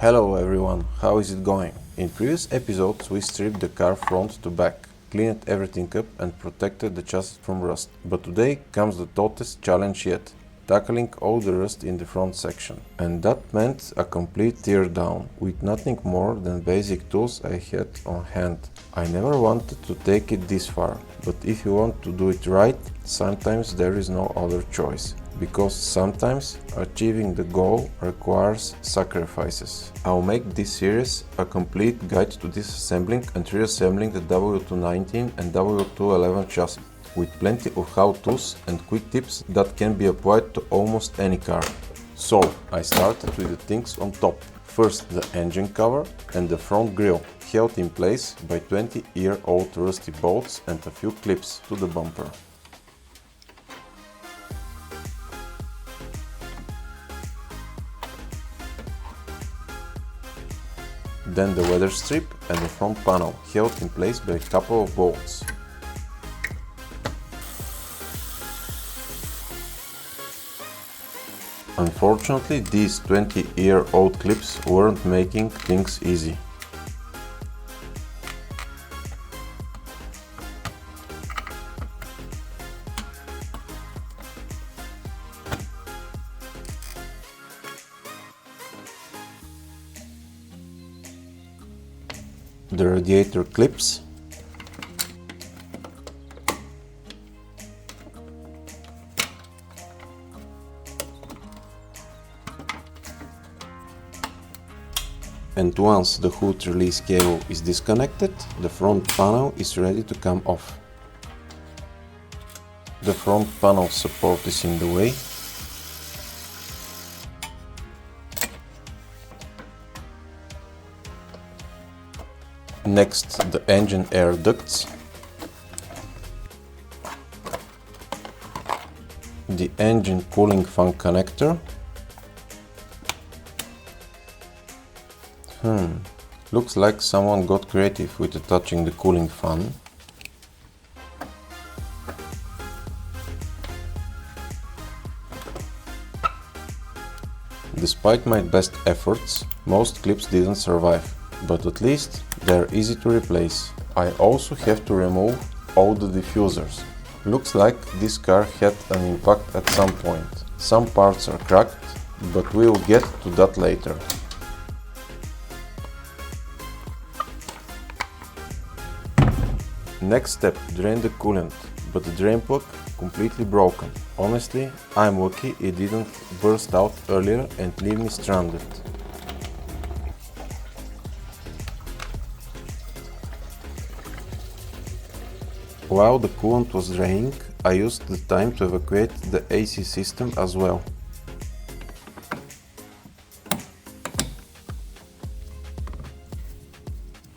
Hello everyone, how is it going? In previous episodes we stripped the car front to back, cleaned everything up and protected the chassis from rust. But today comes the toughest challenge yet, tackling all the rust in the front section. And that meant a complete teardown, with nothing more than basic tools I had on hand. I never wanted to take it this far, but if you want to do it right, sometimes there is no other choice. Because sometimes achieving the goal requires sacrifices. I'll make this series a complete guide to disassembling and reassembling the W219 and W211 chassis, with plenty of how-tos and quick tips that can be applied to almost any car. So, I started with the things on top. First the engine cover and the front grille, held in place by 20-year-old rusty bolts and a few clips to the bumper. Then the weather strip and the front panel, held in place by a couple of bolts. Unfortunately, these 20-year-old clips weren't making things easy. The radiator clips, and once the hood release cable is disconnected, the front panel is ready to come off. The front panel support is in the way. Next, the engine air ducts, the engine cooling fan connector. Looks like someone got creative with attaching the cooling fan. Despite my best efforts, most clips didn't survive, but at least they're easy to replace. I also have to remove all the diffusers. Looks like this car had an impact at some point. Some parts are cracked, but we'll get to that later. Next step, drain the coolant, but the drain plug completely broken. Honestly, I'm lucky it didn't burst out earlier and leave me stranded. While the coolant was draining, I used the time to evacuate the AC system as well.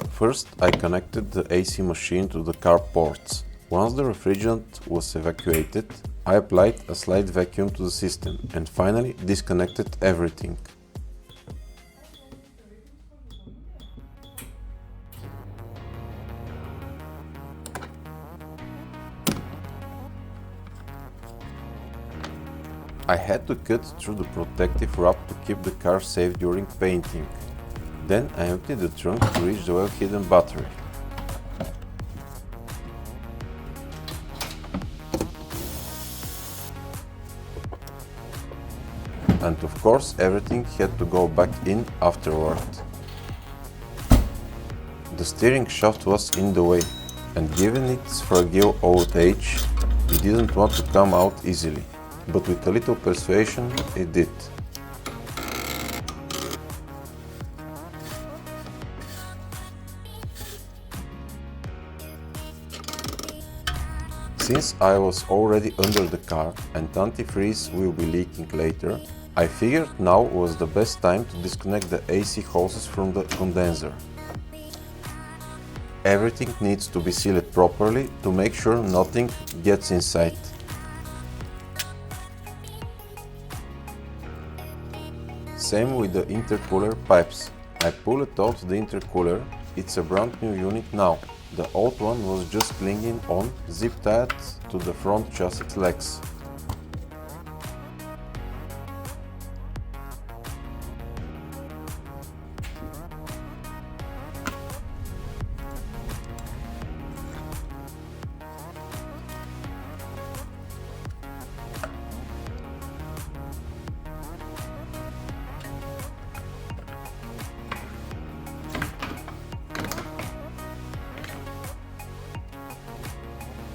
First, I connected the AC machine to the car ports. Once the refrigerant was evacuated, I applied a slight vacuum to the system and finally disconnected everything. I had to cut through the protective wrap to keep the car safe during painting. Then I emptied the trunk to reach the well-hidden battery. And of course everything had to go back in afterward. The steering shaft was in the way, and given its fragile old age, it didn't want to come out easily. But with a little persuasion, it did. Since I was already under the car and antifreeze will be leaking later, I figured now was the best time to disconnect the AC hoses from the condenser. Everything needs to be sealed properly to make sure nothing gets inside. Same with the intercooler pipes. I pulled out the intercooler, it's a brand new unit now. The old one was just clinging on, zip tied to the front chassis legs.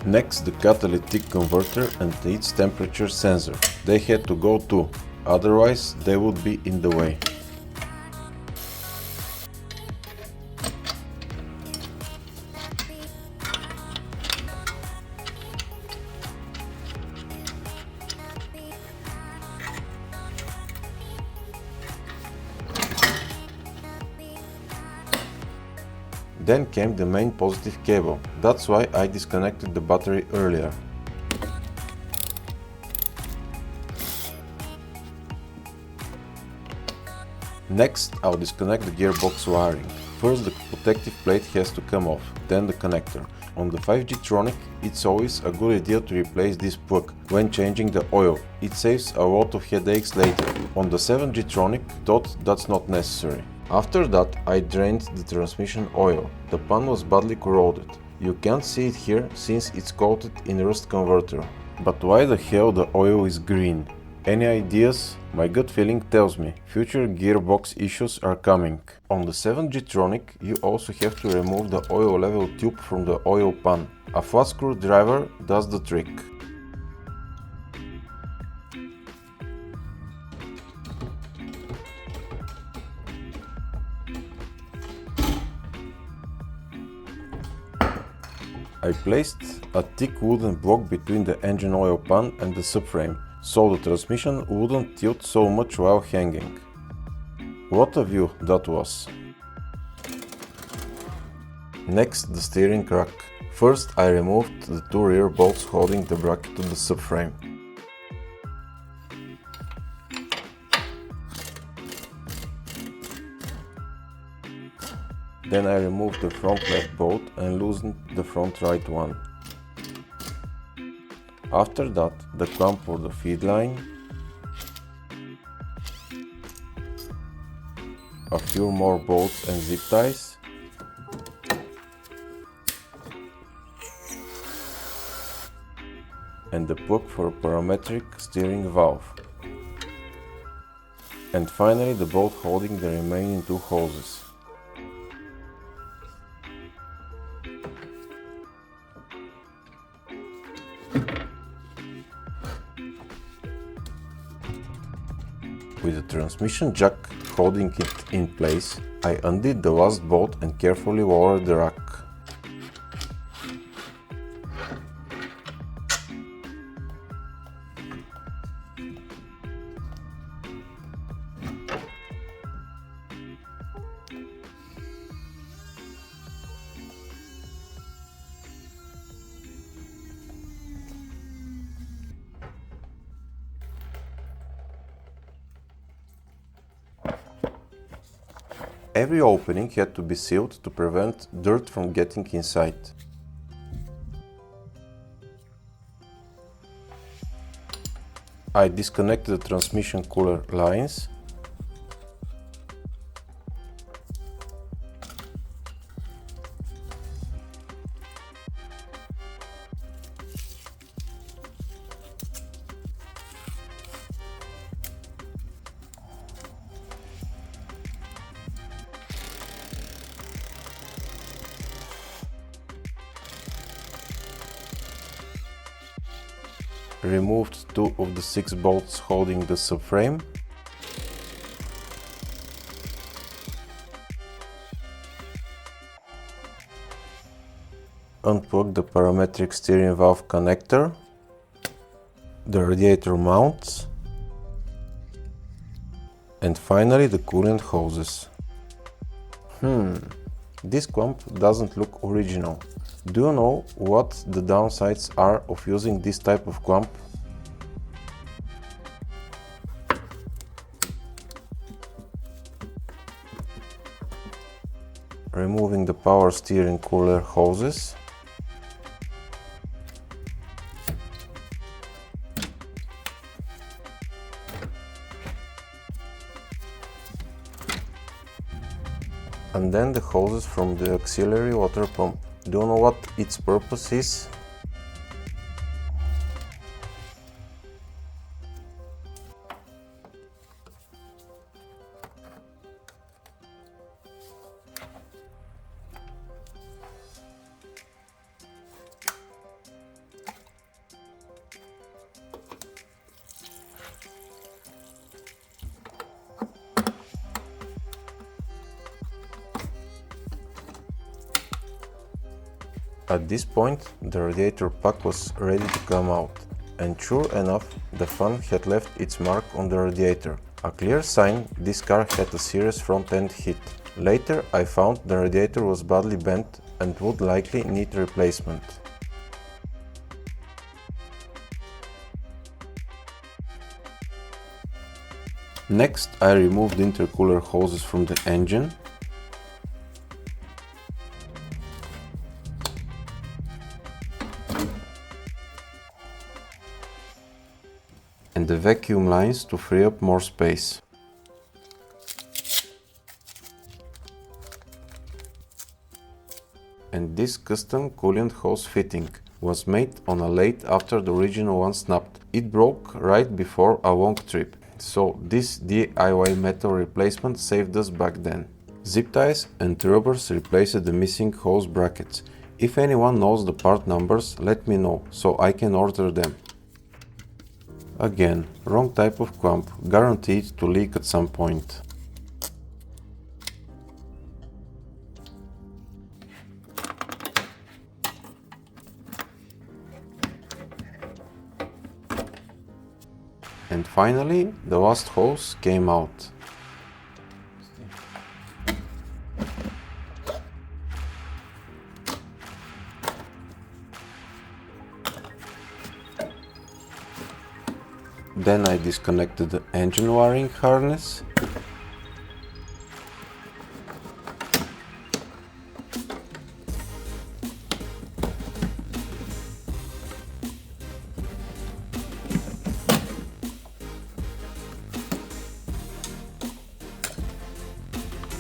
Next, the catalytic converter and its temperature sensor. They had to go too, otherwise they would be in the way. Then came the main positive cable. That's why I disconnected the battery earlier. Next, I'll disconnect the gearbox wiring. First, the protective plate has to come off, then the connector. On the 5G-tronic, it's always a good idea to replace this plug when changing the oil. It saves a lot of headaches later. On the 7G-tronic, thought that's not necessary. After that, I drained the transmission oil. The pan was badly corroded. You can't see it here since it's coated in rust converter. But why the hell the oil is green? Any ideas? My gut feeling tells me future gearbox issues are coming. On the 7G-tronic, you also have to remove the oil level tube from the oil pan. A flat screwdriver does the trick. I placed a thick wooden block between the engine oil pan and the subframe, so the transmission wouldn't tilt so much while hanging. What a view that was! Next, the steering rack. First, I removed the two rear bolts holding the bracket to the subframe. Then I removed the front left bolt and loosened the front right one. After that, the clamp for the feed line, a few more bolts and zip ties, and the plug for a parametric steering valve. And finally the bolt holding the remaining two hoses. With the transmission jack holding it in place, I undid the last bolt and carefully lowered the rack. Every opening had to be sealed to prevent dirt from getting inside. I disconnected the transmission cooler lines. Removed two of the 6 bolts holding the subframe. Unplugged the parametric steering valve connector, the radiator mounts, and finally the coolant hoses. This clamp doesn't look original. Do you know what the downsides are of using this type of clamp? Removing the power steering cooler hoses. And then the hoses from the auxiliary water pump. Do you know what its purpose is? At this point, the radiator pack was ready to come out, and sure enough, the fan had left its mark on the radiator. A clear sign this car had a serious front-end hit. Later I found the radiator was badly bent and would likely need replacement. Next I removed intercooler hoses from the engine. And the vacuum lines to free up more space. And this custom coolant hose fitting was made on a lathe after the original one snapped. It broke right before a long trip, so this DIY metal replacement saved us back then. Zip ties and rubbers replaced the missing hose brackets. If anyone knows the part numbers, let me know so I can order them. Again, wrong type of clamp, guaranteed to leak at some point. And finally, the last hose came out. Then I disconnected the engine wiring harness.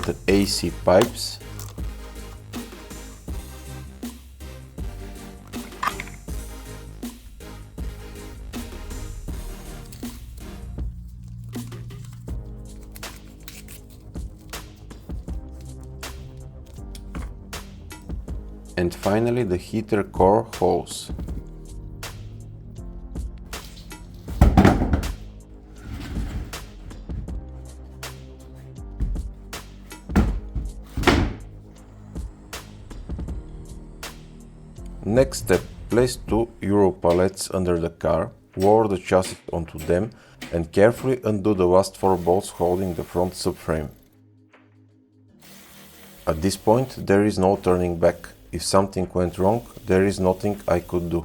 The AC pipes. And finally the heater core hose. Next step, place 2 Euro pallets under the car, lower the chassis onto them and carefully undo the last 4 bolts holding the front subframe. At this point there is no turning back. If something went wrong, there is nothing I could do.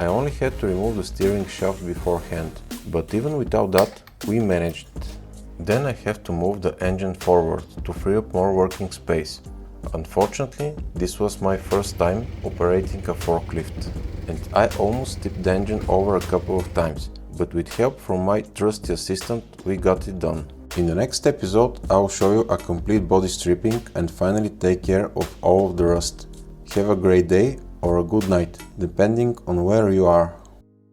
I only had to remove the steering shaft beforehand, but even without that, we managed it. Then I have to move the engine forward to free up more working space. Unfortunately, this was my first time operating a forklift, and I almost tipped the engine over a couple of times, but with help from my trusty assistant, we got it done. In the next episode, I'll show you a complete body stripping and finally take care of all of the rust. Have a great day or a good night, depending on where you are.